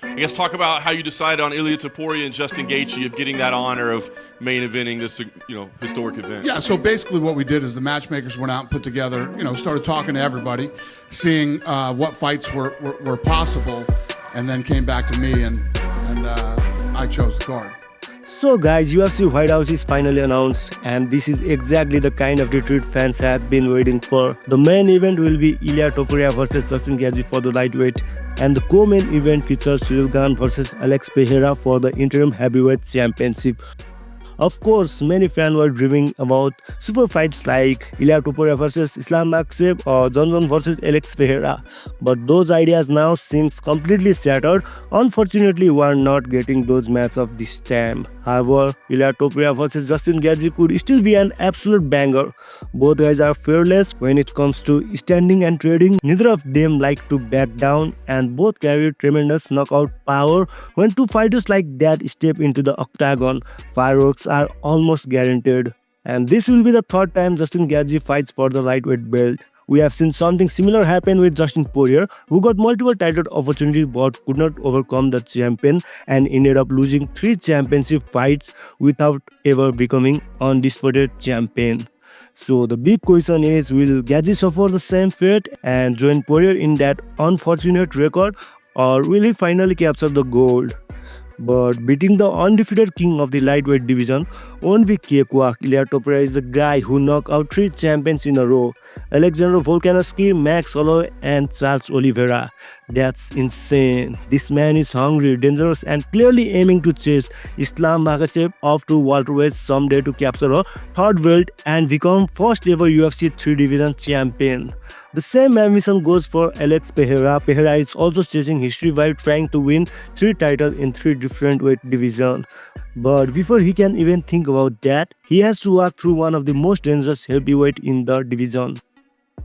I guess talk about how you decided on Ilia Topuria and Justin Gaethje of getting that honor of main eventing this, historic event. Yeah, so basically what we did is the matchmakers went out and put together, started talking to everybody, seeing what fights were possible, and then came back to me, and I chose the card. So guys, UFC White House is finally announced, and this is exactly the kind of retreat fans have been waiting for. The main event will be Ilia Topuria vs Justin Gaethje for the lightweight, and the co-main event features Cyril Gane vs Alex Pereira for the interim heavyweight championship. Of course, many fans were dreaming about super fights like Ilia Topuria vs Islam Makhachev or Johnson vs Alex Pereira, but those ideas now seems completely shattered. Unfortunately, we are not getting those matchups this time. However, Ilia Topuria vs Justin Gaethje could still be an absolute banger. Both guys are fearless when it comes to standing and trading. Neither of them like to back down, and both carry tremendous knockout power. When two fighters like that step into the octagon, fireworks are almost guaranteed. And this will be the third time Justin Gaethje fights for the lightweight belt. We have seen something similar happen with Justin Poirier, who got multiple title opportunities but could not overcome the champion and ended up losing 3 championship fights without ever becoming undisputed champion. So the big question is, will Gaethje suffer the same fate and join Poirier in that unfortunate record, or will he finally capture the gold? But beating the undefeated king of the lightweight division won't be cakewalk. Ilia Topuria is the guy who knocked out 3 champions in a row: Alexander Volkanovski, Max Holloway, and Charles Oliveira. That's insane. This man is hungry, dangerous, and clearly aiming to chase Islam Makhachev off to welterweight someday to capture a third belt and become first ever UFC 3 division champion. The same ambition goes for Alex Pereira. Pereira is also chasing history while trying to win 3 titles in 3 different weight divisions. But before he can even think about that, he has to walk through one of the most dangerous heavyweight in the division.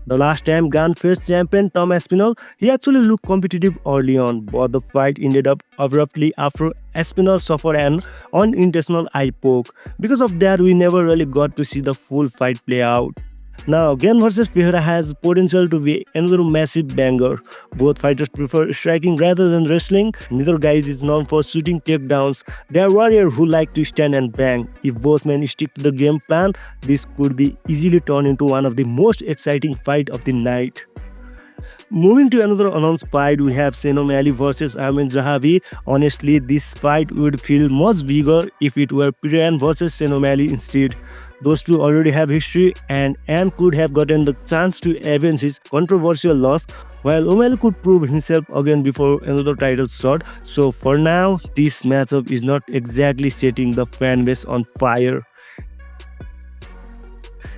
The last time Gane faced champion Tom Aspinall, he actually looked competitive early on, but the fight ended up abruptly after Aspinall suffered an unintentional eye poke. Because of that, we never really got to see the full fight play out. Now, Gane vs Pereira has potential to be another massive banger. Both fighters prefer striking rather than wrestling. Neither guy is known for shooting takedowns. They are warriors who like to stand and bang. If both men stick to the game plan, this could be easily turned into one of the most exciting fights of the night. Moving to another announced fight, we have Sean O'Malley vs Amin Zahavi. Honestly, this fight would feel much bigger if it were Piran vs Sean O'Malley instead. Those two already have history, and Ann could have gotten the chance to avenge his controversial loss, while O'Malley could prove himself again before another title shot. So for now, this matchup is not exactly setting the fan base on fire.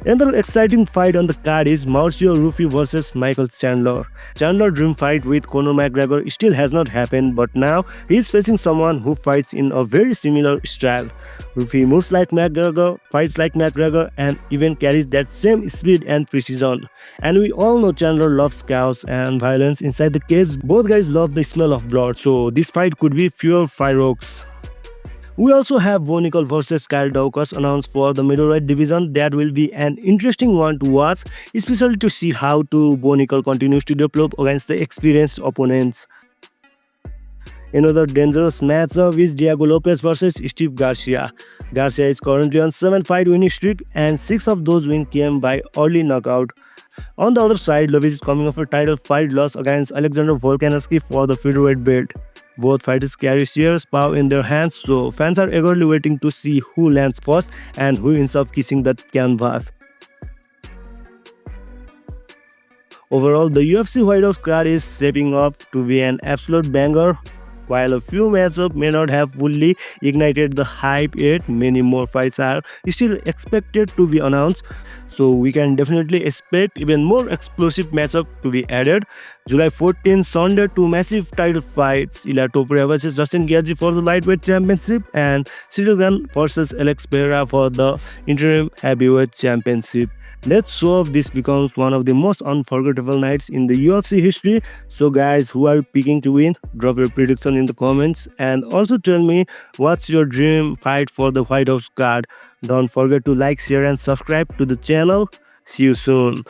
Another exciting fight on the card is Mauricio Rufy vs Michael Chandler. Chandler's dream fight with Conor McGregor still has not happened, but now he is facing someone who fights in a very similar style. Rufy moves like McGregor, fights like McGregor, and even carries that same speed and precision. And we all know Chandler loves chaos and violence inside the cage. Both guys love the smell of blood, so this fight could be pure fireworks. We also have Bo Nickal vs Kyle Daukaus announced for the middleweight division. That will be an interesting one to watch, especially to see how Bo Nickal continues to develop against the experienced opponents. Another dangerous matchup is Diego Lopez vs Steve Garcia. Garcia is currently on 7-fight winning streak, and 6 of those wins came by early knockout. On the other side, Lopez is coming off a title fight loss against Alexander Volkanovski for the featherweight belt. Both fighters carry serious power in their hands, so fans are eagerly waiting to see who lands first and who ends up kissing the canvas. Overall, the UFC White House card is shaping up to be an absolute banger. While a few matchups may not have fully ignited the hype yet, many more fights are still expected to be announced, so we can definitely expect even more explosive matchups to be added. July 14, Sunday, 2 massive title fights: Ilia Topuria vs Justin Gaethje for the lightweight championship, and Cyril Gane vs Alex Pereira for the interim heavyweight championship. Let's show if this becomes one of the most unforgettable nights in the UFC history. So guys, who are you picking to win? Drop your prediction in the comments, and also tell me what's your dream fight for the White House card. Don't forget to like, share and subscribe to the channel. See you soon.